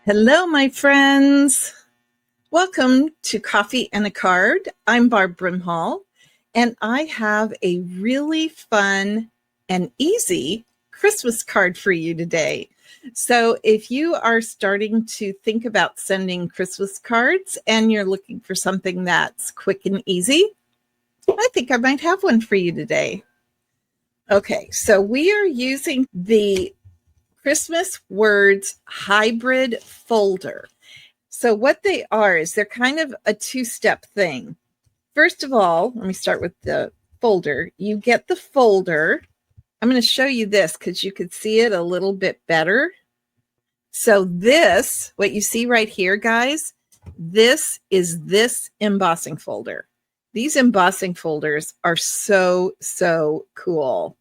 Hello, my friends. Welcome to Coffee and a Card. I'm 𝗏𝗏, and I have a really fun and easy Christmas card for you today. So if you are starting to think about sending Christmas cards and you're looking for something that's quick and easy, I think I might have one for you today. Okay, so we are using the Christmas Words hybrid folder. So what they are is they're kind of a two-step thing. First of all, let me start with the folder. You get the folder. I'm going to show you this because you could see it a little bit better. So this, what you see right here, guys, this is this embossing folder. These embossing folders are so cool.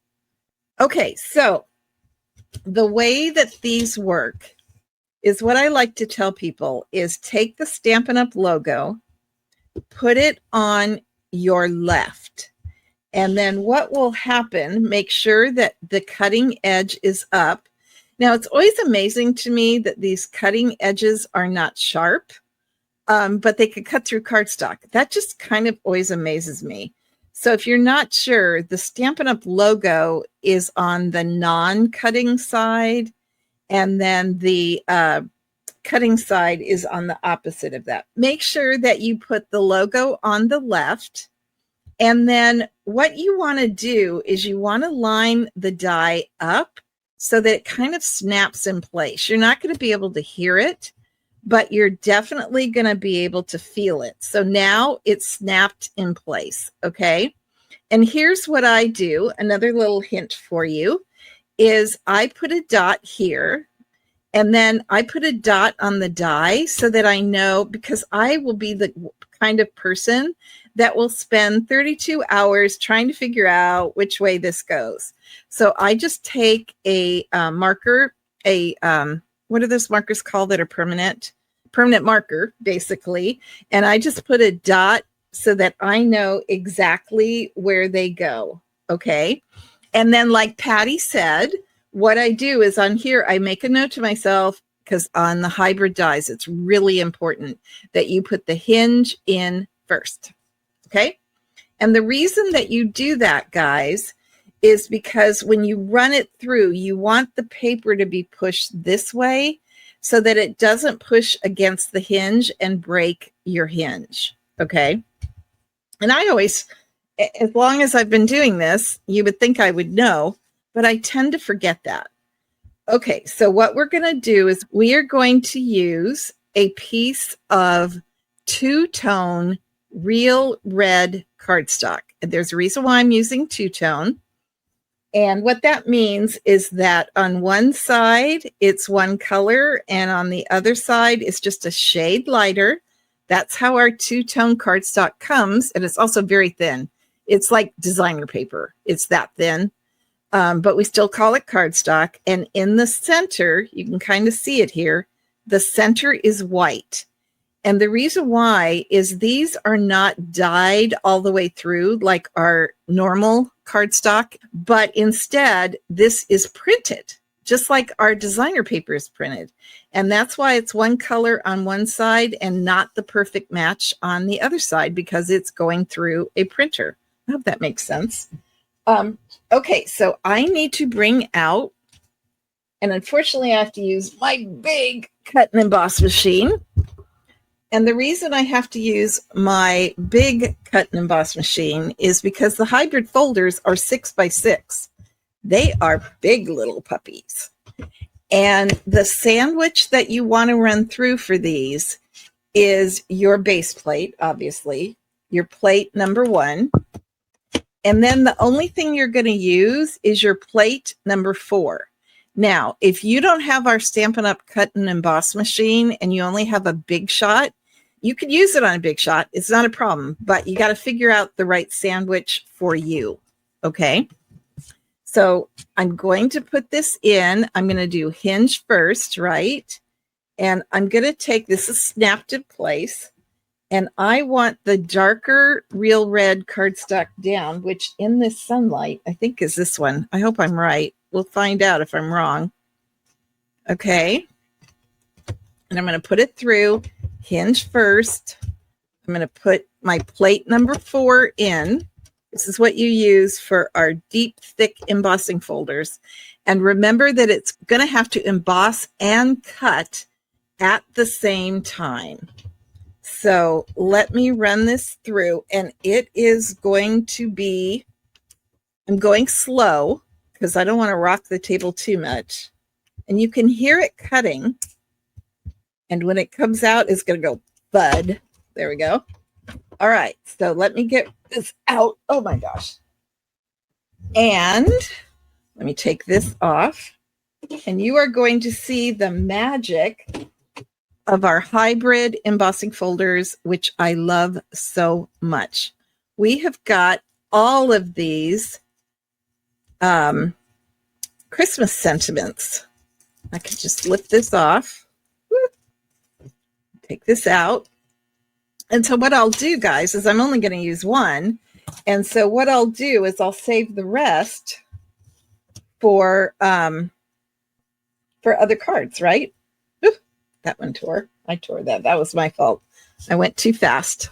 Okay, so the way that these work is what I like to tell people is take the Stampin' Up! Logo, put it on your left, and then what will happen, make sure that the cutting edge is up. Now, it's always amazing to me that these cutting edges are not sharp, but they could cut through cardstock. That just kind of always amazes me. So if you're not sure, the Stampin' Up! Logo is on the non-cutting side, and then the cutting side is on the opposite of that. Make sure that you put the logo on the left. And then what you want to do is you want to line the die up so that it kind of snaps in place. You're not going to be able to hear it, but you're definitely going to be able to feel it. So now it's snapped in place. Okay. And here's what I do. Another little hint for you is I put a dot here, and then I put a dot on the die so that I know, because I will be the kind of person that will spend 32 hours trying to figure out which way this goes. So I just take a marker, what are those markers called that are permanent? Permanent marker, basically. And I just put a dot so that I know exactly where they go. Okay. And then like Patty said, what I do is on here, I make a note to myself, because on the hybrid dies, it's really important that you put the hinge in first. Okay. And the reason that you do that, guys, is because when you run it through, you want the paper to be pushed this way so that it doesn't push against the hinge and break your hinge. Okay. And I always, as long as I've been doing this, you would think I would know, but I tend to forget that. Okay, so what we're going to do is we are going to use a piece of two-tone real red cardstock. And there's a reason why I'm using two-tone. And what that means is that on one side, it's one color, and on the other side, it's just a shade lighter. That's how our two-tone cardstock comes, and it's also very thin. It's like designer paper. It's that thin. But we still call it cardstock. And in the center, you can kind of see it here, the center is white. And the reason why is these are not dyed all the way through like our normal cardstock, but instead this is printed just like our designer paper is printed. And that's why it's one color on one side and not the perfect match on the other side, because it's going through a printer. I hope that makes sense. Okay, so I need to bring out, and unfortunately I have to use my big cut and emboss machine. And the reason I have to use my big cut and emboss machine is because the hybrid folders are 6x6. They are big little puppies. And the sandwich that you want to run through for these is your base plate, obviously, your plate number 1. And then the only thing you're going to use is your plate number 4. Now, if you don't have our Stampin' Up! Cut and Emboss machine and you only have a Big Shot, you could use it on a Big Shot. It's not a problem, but you got to figure out the right sandwich for you. Okay. So I'm going to put this in. I'm going to do hinge first, right? And I'm going to take, this is snapped in place. And I want the darker real red cardstock down, which in this sunlight, I think is this one. I hope I'm right. We'll find out if I'm wrong. Okay. And I'm going to put it through hinge first. I'm going to put my plate number 4 in. This is what you use for our deep, thick embossing folders. And remember that it's going to have to emboss and cut at the same time. So let me run this through, and it is going to be, I'm going slow because I don't want to rock the table too much. And you can hear it cutting. And when it comes out, it's going to go thud. There we go. All right. So let me get this out. Oh my gosh. And let me take this off. And you are going to see the magic of our hybrid embossing folders, which I love so much. We have got all of these Christmas sentiments. I can just lift this off. Take this out. And so what I'll do, guys, is I'm only going to use one. And so what I'll do is I'll save the rest for other cards, right? Ooh, that one tore. I tore that. That was my fault. I went too fast.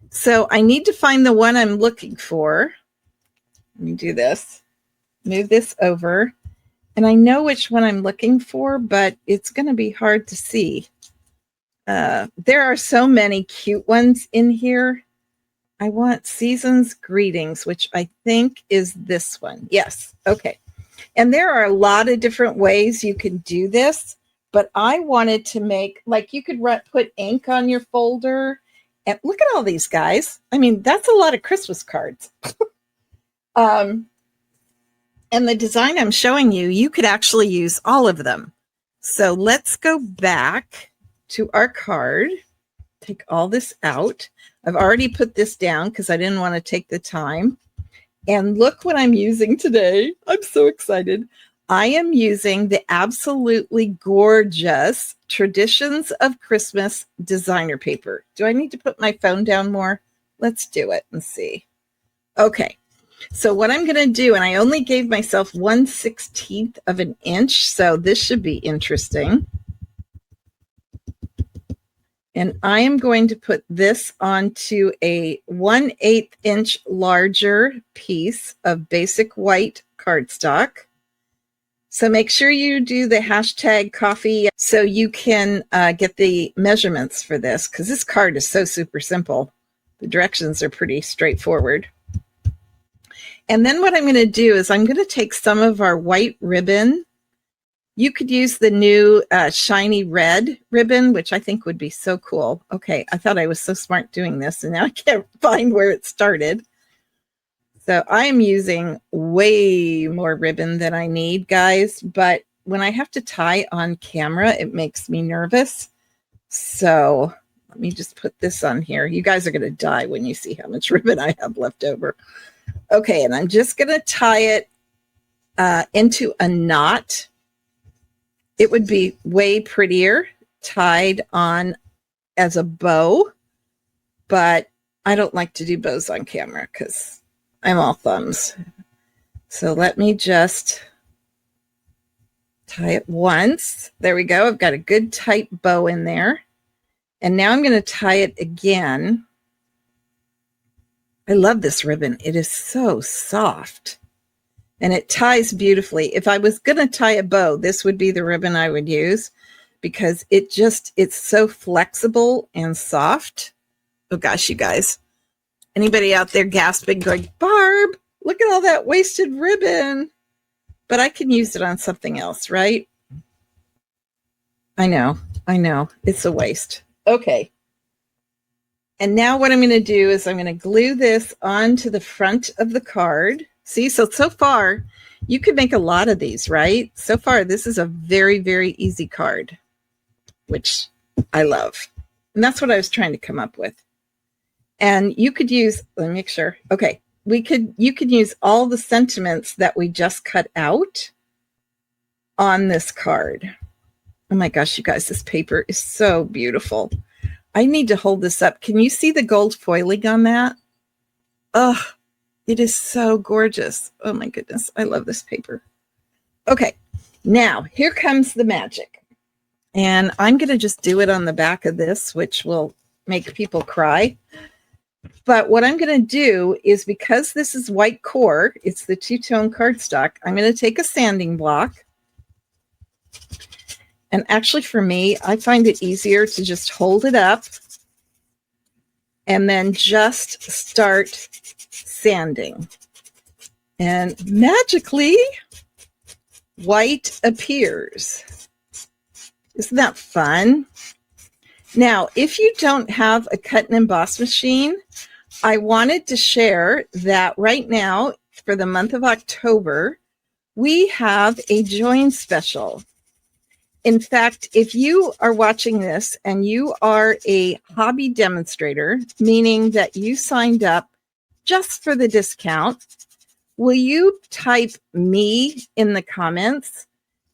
So I need to find the one I'm looking for. Let me do this. Move this over. And I know which one I'm looking for, but it's going to be hard to see. There are so many cute ones in here. I want Season's Greetings, which I think is this one. Yes. Okay. And there are a lot of different ways you can do this, but I wanted to make, like, you could put ink on your folder. And look at all these, guys. I mean, that's a lot of Christmas cards. And the design I'm showing you, you could actually use all of them. So let's go back to our card, take all this out. I've already put this down because I didn't want to take the time. And look what I'm using today. I'm so excited. I am using the absolutely gorgeous Traditions of Christmas designer paper. Do I need to put my phone down more? Let's do it and see. Okay. So what I'm going to do, and I only gave myself 1/16 of an inch, so this should be interesting. And I am going to put this onto a 1/8 inch larger piece of basic white cardstock. So make sure you do the hashtag coffee so you can get the measurements for this, because this card is so super simple. The directions are pretty straightforward. And then what I'm going to do is I'm going to take some of our white ribbon. You could use the new shiny red ribbon, which I think would be so cool. Okay, I thought I was so smart doing this, and now I can't find where it started. So I am using way more ribbon than I need, guys. But when I have to tie on camera, it makes me nervous. So let me just put this on here. You guys are going to die when you see how much ribbon I have left over. Okay, and I'm just going to tie it into a knot. It would be way prettier tied on as a bow, but I don't like to do bows on camera because I'm all thumbs. So let me just tie it once. There we go. I've got a good tight bow in there. And now I'm going to tie it again. I love this ribbon. It is so soft. And it ties beautifully. If I was going to tie a bow, this would be the ribbon I would use because it's so flexible and soft. Oh gosh, you guys. Anybody out there gasping going, Barb, look at all that wasted ribbon. But I can use it on something else, right? I know. It's a waste. Okay. And now what I'm going to do is I'm going to glue this onto the front of the card. See, so far, you could make a lot of these, right? So far, this is a very, very easy card, which I love. And that's what I was trying to come up with. And you could use, let me make sure. Okay, you could use all the sentiments that we just cut out on this card. Oh my gosh, you guys, this paper is so beautiful. I need to hold this up. Can you see the gold foiling on that? Oh, it is so gorgeous. Oh my goodness. I love this paper. Okay. Now here comes the magic. And I'm going to just do it on the back of this, which will make people cry. But what I'm going to do is, because this is white core, it's the two-tone cardstock, I'm going to take a sanding block. And actually for me, I find it easier to just hold it up and then just start sanding. And magically, white appears. Isn't that fun? Now, if you don't have a cut and emboss machine, I wanted to share that right now, for the month of October, we have a join special. In fact, if you are watching this and you are a hobby demonstrator, meaning that you signed up just for the discount, will you type me in the comments?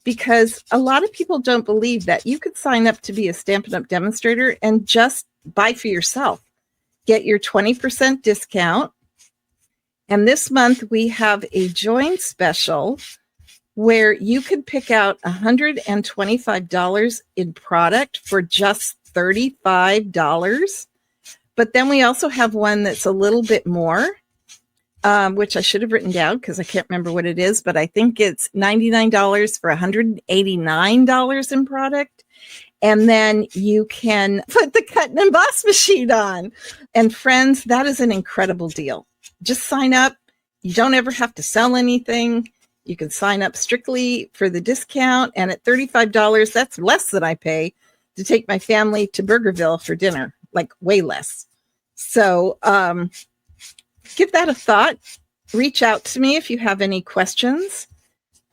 Because a lot of people don't believe that you could sign up to be a Stampin' Up! Demonstrator and just buy for yourself. Get your 20% discount. And this month we have a join special where you could pick out $125 in product for just $35. But then we also have one that's a little bit more, which I should have written down because I can't remember what it is, but I think it's $99 for $189 in product. And then you can put the cut and emboss machine on. And friends, that is an incredible deal. Just sign up. You don't ever have to sell anything. You can sign up strictly for the discount. And at $35, that's less than I pay to take my family to Burgerville for dinner, like way less. So give that a thought. Reach out to me if you have any questions.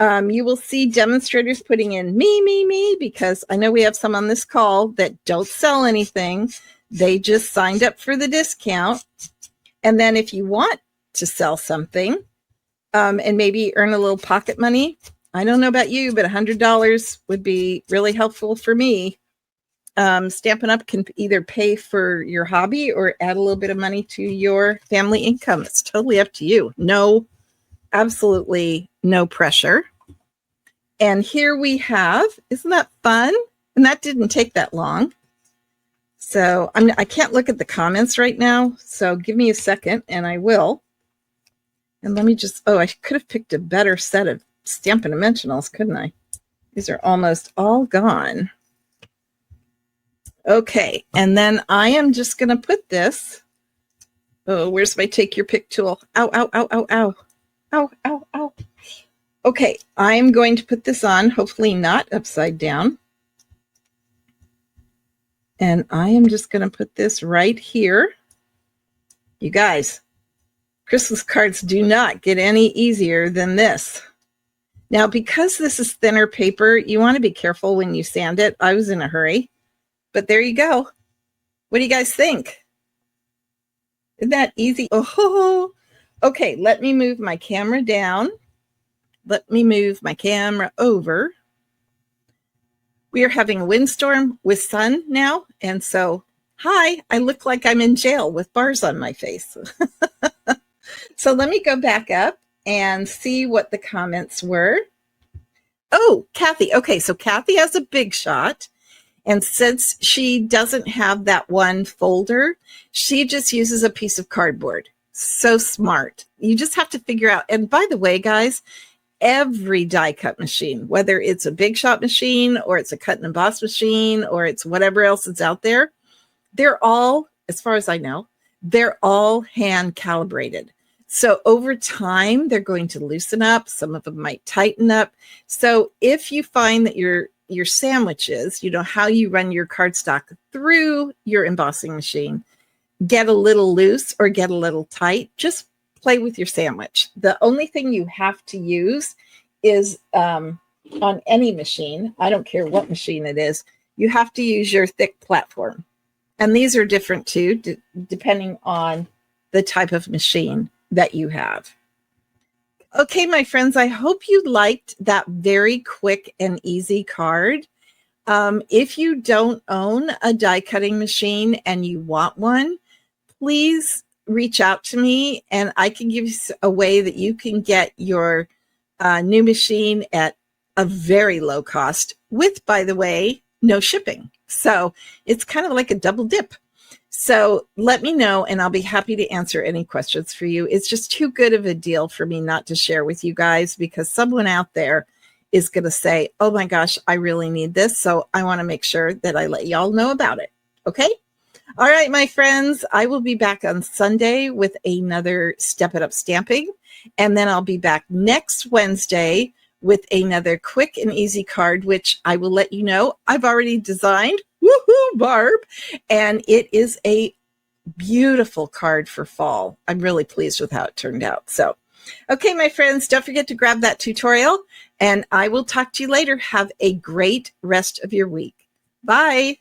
You will see demonstrators putting in me, because I know we have some on this call that don't sell anything. They just signed up for the discount. And then if you want to sell something and maybe earn a little pocket money, I don't know about you, but $100 would be really helpful for me. Stampin' Up! Can either pay for your hobby or add a little bit of money to your family income. It's totally up to you. No, absolutely no pressure. And here we have, isn't that fun? And that didn't take that long. So I can't look at the comments right now. So give me a second and I will. And let me just, I could have picked a better set of Stampin' Dimensionals, couldn't I? These are almost all gone. Okay, and then I am just going to put this. Oh, where's my take your pick tool? Ow, ow, ow, ow, ow. Ow, ow, ow. Okay, I am going to put this on, hopefully not upside down. And I am just going to put this right here. You guys, Christmas cards do not get any easier than this. Now, because this is thinner paper, you want to be careful when you sand it. I was in a hurry. But there you go. What do you guys think? Isn't that easy? Oh, okay. Let me move my camera down. Let me move my camera over. We are having a windstorm with sun now. And so, hi, I look like I'm in jail with bars on my face. So let me go back up and see what the comments were. Oh, Kathy. Okay, so Kathy has a big shot. And since she doesn't have that one folder, she just uses a piece of cardboard. So smart. You just have to figure out. And by the way, guys, every die cut machine, whether it's a big shot machine or it's a cut and emboss machine or it's whatever else is out there, they're all, as far as I know, they're all hand calibrated. So over time, they're going to loosen up. Some of them might tighten up. So if you find that your sandwiches, how you run your cardstock through your embossing machine, get a little loose or get a little tight, just play with your sandwich. The only thing you have to use is on any machine, I don't care what machine it is, you have to use your thick platform. And these are different too, depending on the type of machine that you have. Okay, my friends, I hope you liked that very quick and easy card. If you don't own a die cutting machine and you want one, please reach out to me and I can give you a way that you can get your new machine at a very low cost with, by the way, no shipping. So it's kind of like a double dip. So let me know and I'll be happy to answer any questions for you. It's just too good of a deal for me not to share with you guys, because someone out there is going to say, oh my gosh, I really need this. So I want to make sure that I let y'all know about it. Okay. All right, my friends, I will be back on Sunday with another Step It Up stamping. And then I'll be back next Wednesday with another quick and easy card, which I will let you know I've already designed. Woohoo, Barb. And it is a beautiful card for fall. I'm really pleased with how it turned out. So, okay, my friends, don't forget to grab that tutorial and I will talk to you later. Have a great rest of your week. Bye.